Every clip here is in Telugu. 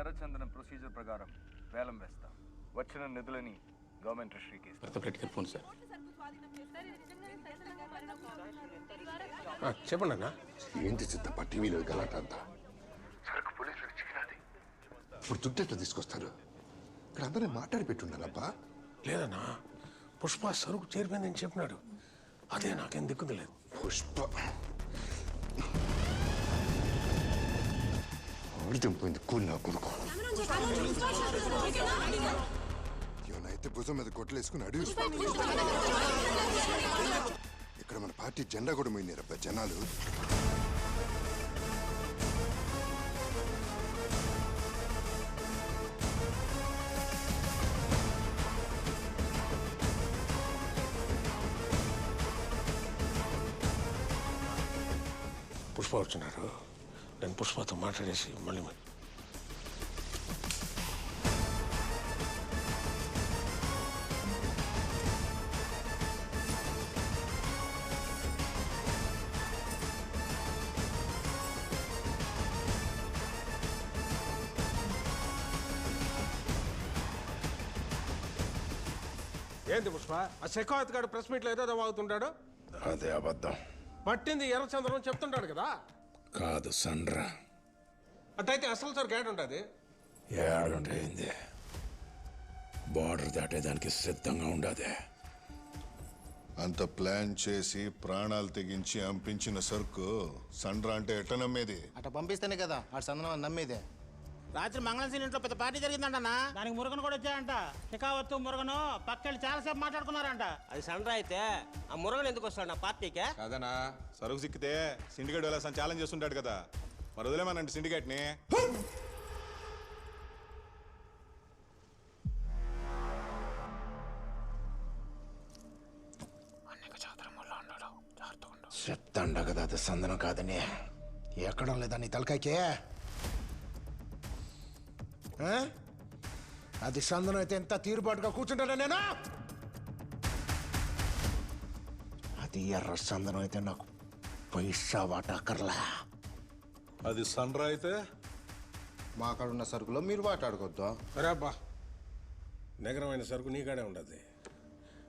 ఎర్రచందనం ప్రొసీజర్ ప్రకారం వేలం వేస్తాం. వచ్చిన నిధులని గవర్నమెంట్ ట్రెషరీకి ఇస్తాం. Phone sir. చెప్పండి అన్న. ఏంటి చిత్తప్ప టీవీలో గలాట అంతా? సరుకు పోలీసులకు చిక్కినది. ఇప్పుడు దుడ్డెట్లా తీసుకొస్తారు? ఇక్కడ అందరినీ మాట్లాడి పెట్టుండాలబ్బా. లేదన్నా, పుష్ప సరుకు చేరిపోయిందని చెప్పినాడు. అదే నాకేం దిక్కుంది లేదు. పుష్ప ఆడిపోయింది కూలినా కొడుకు. ఏమైతే భుజం మీద కొట్టలేసుకుని అడుగు. ఇక్కడ మన పార్టీ జెండా కూడా పోయినారబ్బా జనాలు. పుష్ప వచ్చినారు. నేను పుష్పతో మాట్లాడేసి మళ్ళీ ఏంటి పుష్ప? ఆ శెఖావత్ గారు ప్రెస్ మీట్లో ఏదో వాగుతుంటాడు. అదే అబద్ధం. పట్టింది ఎర్రచంద్రం చెప్తుంటాడు కదా. కాదు సండ్రా. అట్టయితే అసలు సరుకు ఏడుంటుంది? ఏడుంటుంది. బార్డర్ దాటేదానికి సిద్ధంగా ఉండదే. అంత ప్లాన్ చేసి ప్రాణాలు తెగించి అంపించిన సరుకు సండ్రా అంటే ఎట్ట నమ్మేది? అట్లా పంపిస్తేనే కదా ఆ సందనం నమ్మేదే. రాత్రి మంగళసీని ఇంట్లో పెద్ద పార్టీ జరిగిందంటనా? దానికి మురుగన్ కూడా వచ్చాయంట. షికావత్తు మురుగను పక్కెళ్ళి చాలాసేపు మాట్లాడుకున్నారంట. అది సండ్రా అయితే ఆ మురుగన్ ఎందుకు వస్తాడు పార్టీకే? కాదనా, సరుకు సిక్కితే సిండికేట్ వెళ్ళా ఛాలెంజ్ చేస్తుంటాడు కదా, మరి వదిలేమనండి సిండికేట్ ని. చెప్తాండ కదా అది సందనం కాదని. ఎక్కడం లేదా నీ తలకాయకే? అది సందనం అయితే ఎంత తీరుబాటుగా కూర్చుంటాడా నేను? అది ఎర్ర సందనం అయితే నాకు పైసా వాటాకర్లా. అది సండ్రా అయితే మా కాడ ఉన్న సరుకులో మీరు వాటాడుకోవద్దు. అరే అబ్బా, నగరమైన సరుకు నీకాడే ఉండదు.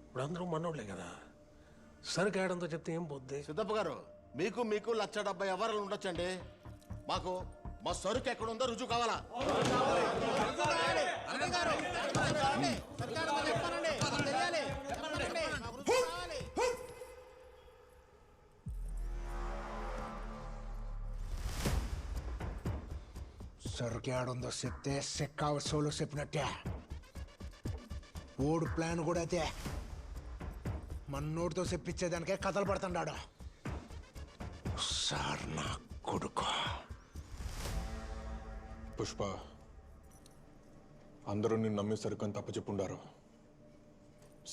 ఇప్పుడు అందరూ మనోళ్ళే కదా. సరుకు ఏడంతో చెప్తే ఏం పోద్ది? సిద్ధప్ప గారు, మీకు 1,70,000 వ్యవహారాలు ఉండొచ్చండి. మాకు మా సరుకు ఎక్కడుందో రుజువు కావాలా? సరుకు ఏడుందో చెప్తే సెక్కావ సోలో చెప్పినట్టే. ఓడు ప్లాన్ కూడా అయితే మన్నోడితో చెప్పించేదానికే కథలు పడుతున్నాడు. సార్ నా కొడుకు. పుష్ప, అందరూ నిన్ను నమ్మేసరికి అని తప్పచెప్పుండారు.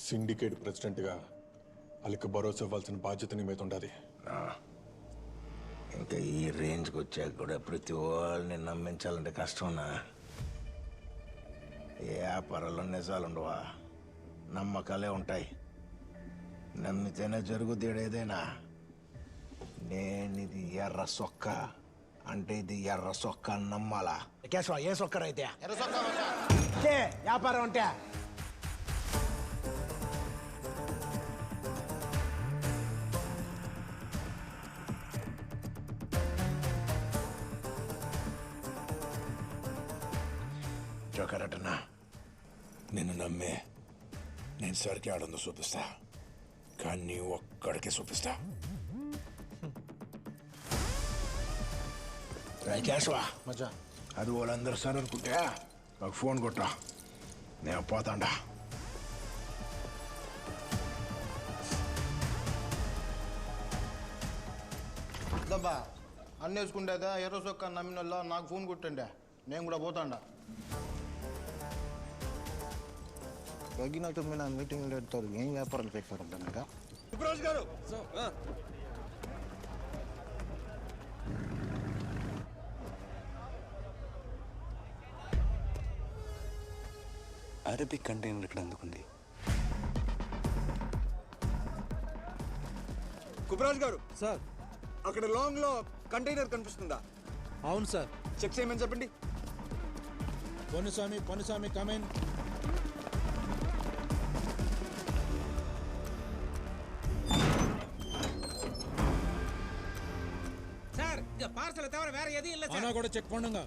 సిండికేట్ ప్రెసిడెంట్గా వాళ్ళకి భరోసా ఇవ్వాల్సిన బాధ్యత నీ మీద ఉండాలి. ఇంకా ఈ రేంజ్కి వచ్చాక కూడా ప్రతి వాళ్ళని నమ్మించాలంటే కష్టమన్నా. ఏ వ్యాపారాల్లో నిజాలు ఉండవా, నమ్మకాలే ఉంటాయి. నమ్మితేనే జరుగుద్ది ఏదైనా. నేను ఇది ఎర్ర సొక్క అంటే ఇది ఎర్ర సొక్క నమ్మాలా? కేశవ, ఏ సొక్కరు అయితే వ్యాపారం అంటే? జోకరటనా, నిన్ను నమ్మే నేను సరికి ఆడందో చూపిస్తా, కానీ ఒక్కడికే చూపిస్తా. కేశవ మజా, అది వాళ్ళందరూ సార్ అనుకుంటే నాకు ఫోన్ కొట్టా, నేను పోతాండా. దబ్బా అన్నీ వేసుకుంటేదా ఎర్ర సొక్క నమ్మినల్లా నాకు ఫోన్ కొట్టండి, నేను కూడా పోతాండా. తగ్గినట్టు మీద మీటింగ్లు పెడతారు, ఏం వ్యాపారాలు పెట్టారు కనుక. గారు అరబిక్ కంటైనర్ ఇక్కడ అందుకుంది. కుబరాజ్ గారు సార్, అక్కడ లాంగ్ లో కంటైనర్ కనిపిస్తుందా? అవును సార్. చెక్ చేయమని చెప్పండి. பொன்னுசாமி கமென். சார் இங்க பார்சலை தவிர வேற எதுவும் இல்ல ஆனா கூட செக் பண்ணுங்க.